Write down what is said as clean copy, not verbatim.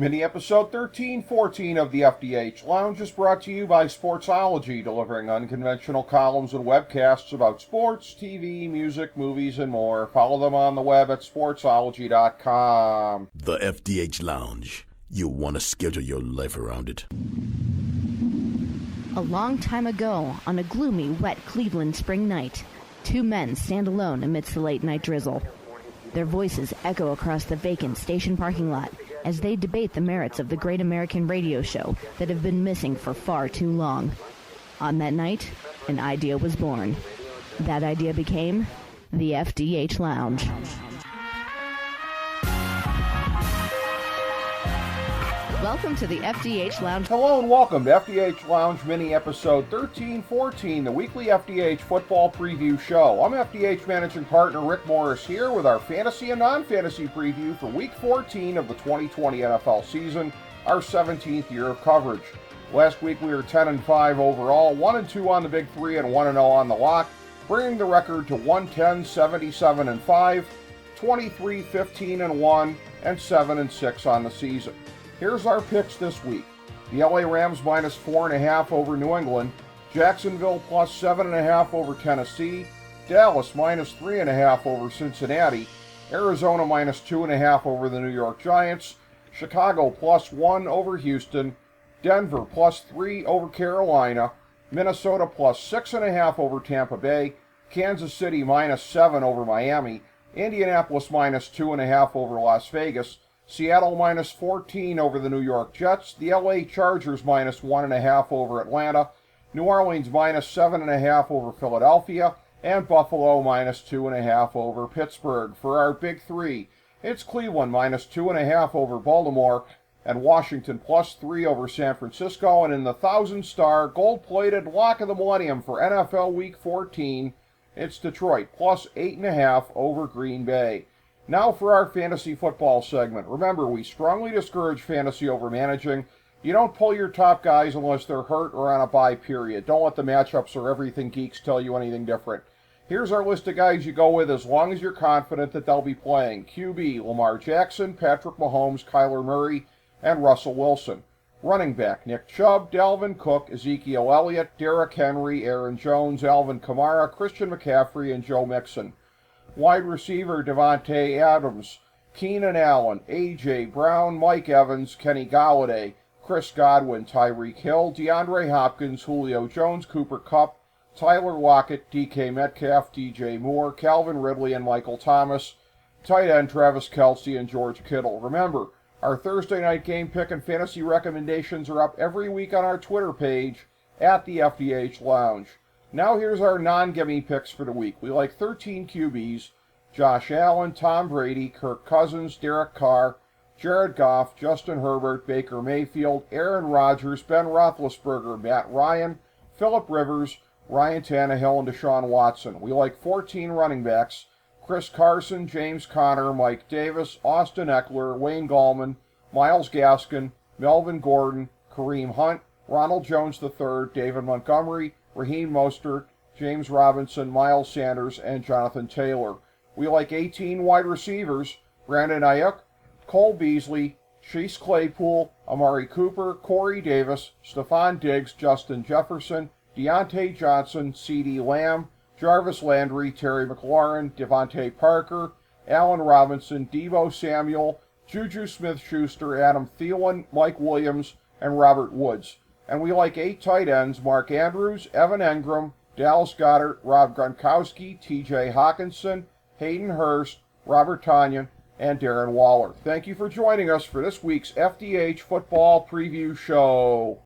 Mini episode 1314 of the FDH Lounge is brought to you by Sportsology, delivering unconventional columns and webcasts about sports, TV, music, movies, and more. Follow them on the web at sportsology.com. The FDH Lounge. You'll want to schedule your life around it. A long time ago, on a gloomy, wet Cleveland spring night, two men stand alone amidst the late-night drizzle. Their voices echo across the vacant station parking lot as they debate the merits of the great American radio show that have been missing for far too long. On that night, an idea was born. That idea became the FDH Lounge. Welcome to the FDH Lounge. Hello and welcome to FDH Lounge Mini Episode 1314, the weekly FDH football preview show. I'm FDH Managing Partner Rick Morris here with our fantasy and non-fantasy preview for Week 14 of the 2020 NFL season, our 17th year of coverage. Last week we were 10-5 overall, 1-2 on the Big Three and 1-0 on the lock, bringing the record to 110, 77-5, 23, 15-1, and 7-6 on the season. Here's our picks this week. The LA Rams minus 4.5 over New England, Jacksonville plus 7.5 over Tennessee, Dallas minus 3.5 over Cincinnati, Arizona minus 2.5 over the New York Giants, Chicago plus 1 over Houston, Denver plus 3 over Carolina, Minnesota plus 6.5 over Tampa Bay, Kansas City minus 7 over Miami, Indianapolis minus 2.5 over Las Vegas, Seattle minus 14 over the New York Jets, the LA Chargers minus 1.5 over Atlanta, New Orleans minus 7.5 over Philadelphia, and Buffalo minus 2.5 over Pittsburgh. For our Big Three, it's Cleveland minus 2.5 over Baltimore, and Washington plus 3 over San Francisco, and in the 1,000-star gold-plated lock of the millennium for NFL Week 14, it's Detroit plus 8.5 over Green Bay. Now for our fantasy football segment. Remember, we strongly discourage fantasy over managing. You don't pull your top guys unless they're hurt or on a bye period. Don't let the matchups or everything geeks tell you anything different. Here's our list of guys you go with as long as you're confident that they'll be playing. QB, Lamar Jackson, Patrick Mahomes, Kyler Murray, and Russell Wilson. Running back, Nick Chubb, Dalvin Cook, Ezekiel Elliott, Derrick Henry, Aaron Jones, Alvin Kamara, Christian McCaffrey, and Joe Mixon. Wide receiver Devontae Adams, Keenan Allen, A.J. Brown, Mike Evans, Kenny Golladay, Chris Godwin, Tyreek Hill, DeAndre Hopkins, Julio Jones, Cooper Kupp, Tyler Lockett, DK Metcalf, DJ Moore, Calvin Ridley, and Michael Thomas. Tight end Travis Kelce and George Kittle. Remember, our Thursday night game pick and fantasy recommendations are up every week on our Twitter page at the FDH Lounge. Now here's our non-gimme picks for the week. We like 13 QBs: Josh Allen, Tom Brady, Kirk Cousins, Derek Carr, Jared Goff, Justin Herbert, Baker Mayfield, Aaron Rodgers, Ben Roethlisberger, Matt Ryan, Phillip Rivers, Ryan Tannehill, and Deshaun Watson. We like 14 running backs: Chris Carson, James Conner, Mike Davis, Austin Eckler, Wayne Gallman, Myles Gaskin, Melvin Gordon, Kareem Hunt, Ronald Jones III, David Montgomery, Raheem Mostert, James Robinson, Miles Sanders, and Jonathan Taylor. We like 18 wide receivers: Brandon Ayuk, Cole Beasley, Chase Claypool, Amari Cooper, Corey Davis, Stephon Diggs, Justin Jefferson, Deontay Johnson, CeeDee Lamb, Jarvis Landry, Terry McLaurin, Devontae Parker, Allen Robinson, Deebo Samuel, Juju Smith-Schuster, Adam Thielen, Mike Williams, and Robert Woods. And we like 8 tight ends: Mark Andrews, Evan Engram, Dallas Goedert, Rob Gronkowski, TJ Hawkinson, Hayden Hurst, Robert Tonyan, and Darren Waller. Thank you for joining us for this week's FDH Football Preview Show.